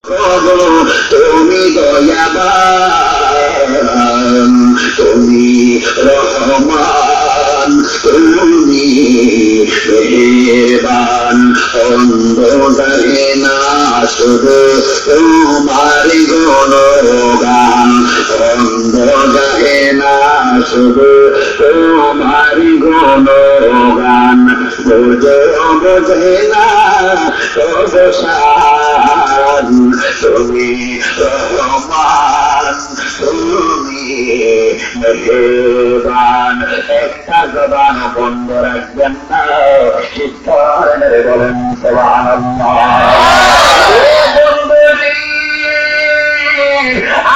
তুমি দয়াবান, তুমি রহমান, তুমি মেহেরবান। অন্ধ জানে না শুধু তোমার গুণগান, অন্ধ জানে না শুধু তোমার গুণগান। বোঝে বোঝে না অবসান, তুমি রহমান, তুমি মেহেরবান। একটা জবান বন্ধ রাখবেন না, চিৎকারে বলেন সুবহানাল্লাহ।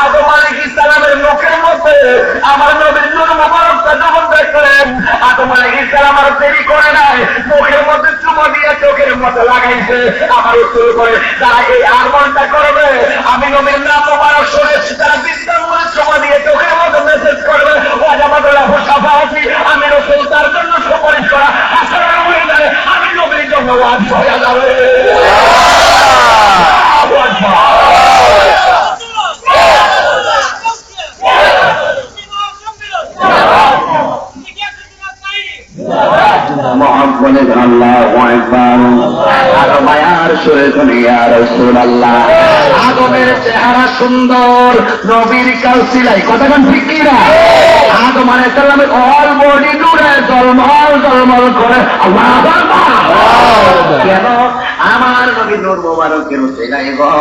আদম আলাইহিস সালামের মুখের মধ্যে আমার নবীর নূর মুবারকটা যখন দেখলেন, আদম আলাইহিস সালাম আর দেরি করে নাই, মুখের মধ্যে চুমো দিয়ে চোখের মধ্যে লাগাইছে। আমার উত্তর করে তারা এই আমলটা করবে, আমি নবীর নাম মুবারক শুনে তারা বিস্তার করে চুমো দিয়ে চোখের মধ্যে মেসেজ করবে, ওয়াজাবাতুল্লাহ শাফাআতি, আমি রাসূল তার জন্য সুপারিশ করা হাসানের ময়দানে আমি নবীর জন্য ওয়াজিব হয়ে যাবে। আদমের চেহারা সুন্দর, নবীর কালসিলাই কথাখান ঠিক কিনা? আদম আলাইহিস সালামের অল বডি জুড়ে জলমল জলমল করে আল্লাহু আকবার। কেন? আমার নবী নূর মুবারকের উসিলাই গো।